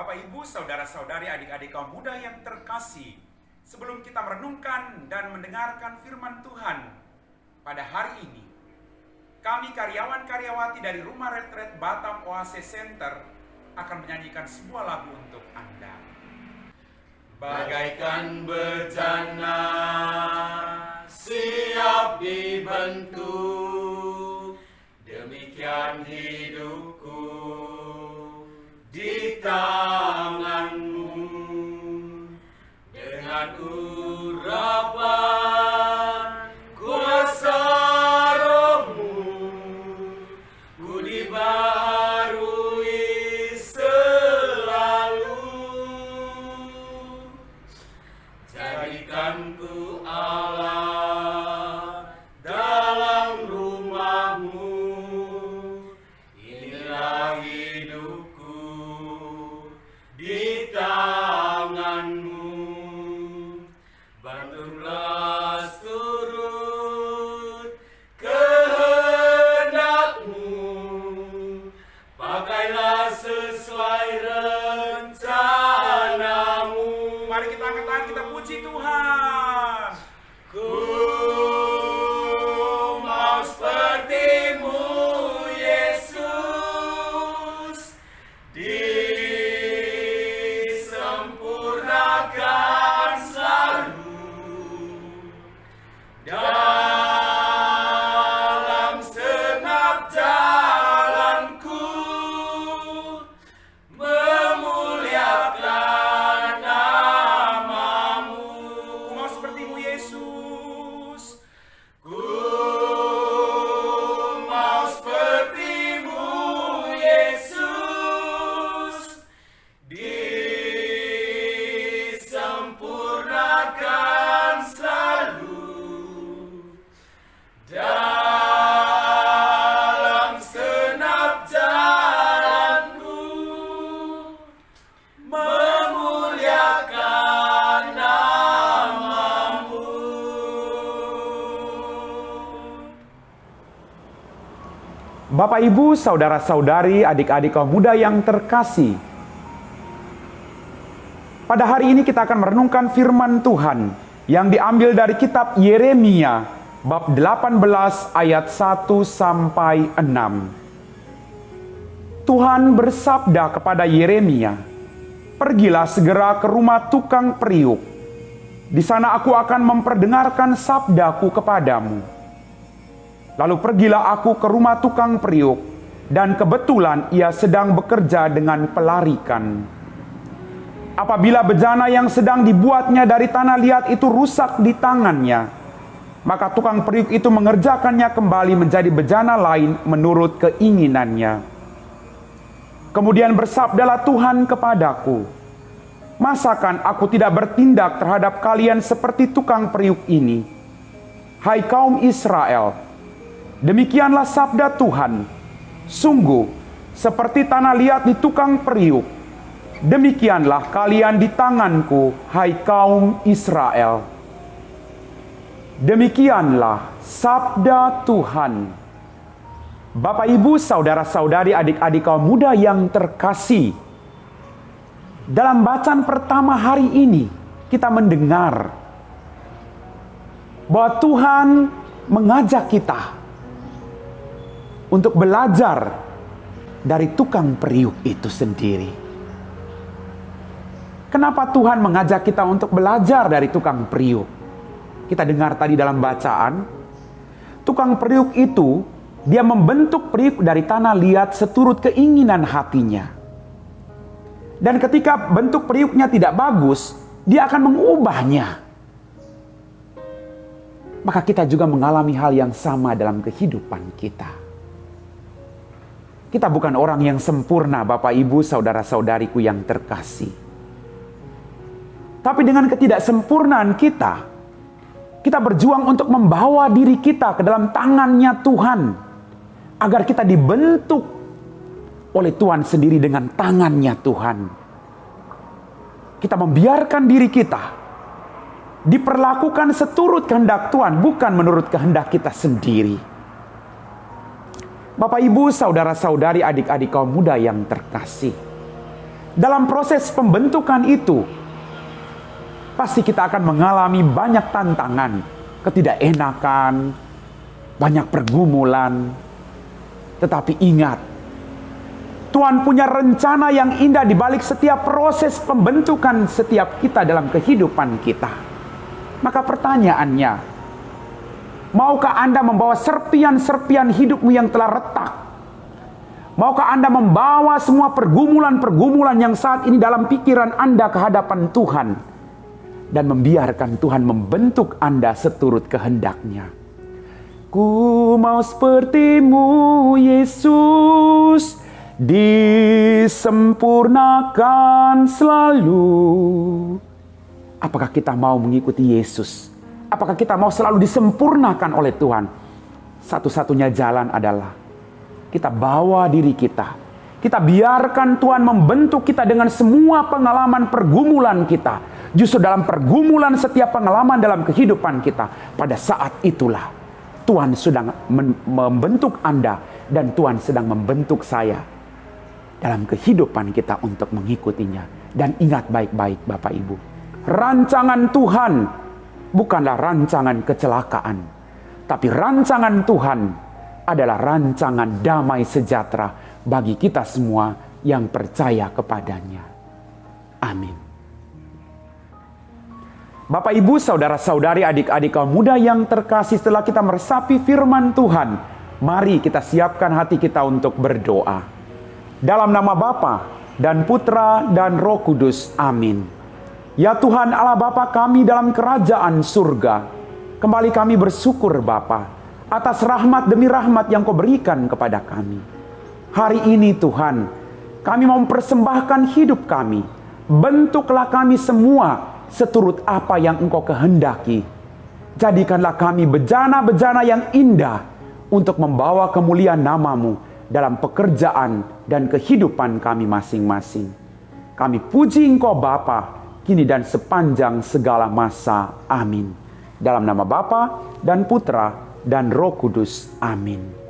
Bapak, Ibu, saudara-saudari, adik-adik kaum muda yang terkasih, sebelum kita merenungkan dan mendengarkan firman Tuhan pada hari ini, kami karyawan-karyawati dari Rumah Retret Batam Oasis Center akan menyanyikan sebuah lagu untuk Anda. Bagaikan bejana siap dibentuk, demikian hidupku di tanganmu. Dengan urapan kuasa rohmu, ku dibaharui selalu. Jadikan ku Allah dalam rumahmu, inilah hidupku di tanganmu. Bantulah turut kehendakmu, pakailah sesuai rencanamu. Mari kita angkat tangan, kita puji Tuhan. Ku mau seperti-Mu, Yesus, disempurnakan selalu dalam segenap jalanku, memuliakan nama-Mu. Ku mau seperti-Mu, Yesus. Ku mau seperti-Mu, Yesus, disempurnakan selalu dalam segenap jalanku, memuliakan nama-Mu. Bapak, Ibu, saudara-saudari, adik-adik kaum muda yang terkasih, pada hari ini kita akan merenungkan firman Tuhan yang diambil dari kitab Yeremia bab 18 ayat 1 sampai 6. Tuhan bersabda kepada Yeremia, "Pergilah segera ke rumah tukang periuk. Di sana aku akan memperdengarkan sabdaku kepadamu." Lalu pergilah aku ke rumah tukang periuk, dan kebetulan ia sedang bekerja dengan pelarikan. Apabila bejana yang sedang dibuatnya dari tanah liat itu rusak di tangannya, maka tukang periuk itu mengerjakannya kembali menjadi bejana lain menurut keinginannya. Kemudian bersabdalah Tuhan kepadaku, "Masakan aku tidak bertindak terhadap kalian seperti tukang periuk ini? Hai kaum Israel, demikianlah sabda Tuhan, sungguh seperti tanah liat di tukang periuk, demikianlah kalian di tanganku, hai kaum Israel." Demikianlah sabda Tuhan. Bapak, Ibu, saudara-saudari, adik-adik kaum muda yang terkasih, dalam bacaan pertama hari ini kita mendengar bahwa Tuhan mengajak kita untuk belajar dari tukang periuk itu sendiri. Kenapa Tuhan mengajak kita untuk belajar dari tukang periuk? Kita dengar tadi dalam bacaan, tukang periuk itu dia membentuk periuk dari tanah liat seturut keinginan hatinya. Dan ketika bentuk periuknya tidak bagus, dia akan mengubahnya. Maka kita juga mengalami hal yang sama dalam kehidupan kita. Kita bukan orang yang sempurna, Bapak, Ibu, saudara-saudariku yang terkasih. Tapi dengan ketidaksempurnaan kita berjuang untuk membawa diri kita ke dalam tangannya Tuhan, agar kita dibentuk oleh Tuhan sendiri dengan tangannya Tuhan. Kita membiarkan diri kita diperlakukan seturut kehendak Tuhan, bukan menurut kehendak kita sendiri. Bapak, Ibu, saudara-saudari, adik-adik kaum muda yang terkasih, dalam proses pembentukan itu, pasti kita akan mengalami banyak tantangan, ketidakenakan, banyak pergumulan. Tetapi ingat, Tuhan punya rencana yang indah di balik setiap proses pembentukan setiap kita dalam kehidupan kita. Maka pertanyaannya, maukah Anda membawa serpian-serpian hidupmu yang telah retak? Maukah Anda membawa semua pergumulan-pergumulan yang saat ini dalam pikiran Anda ke hadapan Tuhan, dan membiarkan Tuhan membentuk Anda seturut kehendak-Nya? Ku mau seperti-Mu, Yesus, disempurnakan selalu. Apakah kita mau mengikuti Yesus? Apakah kita mau selalu disempurnakan oleh Tuhan? Satu-satunya jalan adalah kita bawa diri kita. Kita biarkan Tuhan membentuk kita dengan semua pengalaman pergumulan kita. Justru dalam pergumulan setiap pengalaman dalam kehidupan kita, pada saat itulah Tuhan sedang membentuk Anda, dan Tuhan sedang membentuk saya dalam kehidupan kita untuk mengikutinya. Dan ingat baik-baik Bapak Ibu, rancangan Tuhan bukanlah rancangan kecelakaan, tapi rancangan Tuhan adalah rancangan damai sejahtera bagi kita semua yang percaya kepadanya. Amin. Bapak, Ibu, saudara-saudari, adik-adik kaum muda yang terkasih, setelah kita meresapi firman Tuhan, mari kita siapkan hati kita untuk berdoa. Dalam nama Bapa dan Putra dan Roh Kudus. Amin. Ya Tuhan Allah Bapa kami dalam kerajaan surga, kembali kami bersyukur Bapa atas rahmat demi rahmat yang Kau berikan kepada kami. Hari ini Tuhan, kami mau mempersembahkan hidup kami. Bentuklah kami semua seturut apa yang Engkau kehendaki. Jadikanlah kami bejana-bejana yang indah untuk membawa kemuliaan nama-Mu dalam pekerjaan dan kehidupan kami masing-masing. Kami puji Engkau Bapa, kini dan sepanjang segala masa. Amin. Dalam nama Bapa dan Putra dan Roh Kudus. Amin.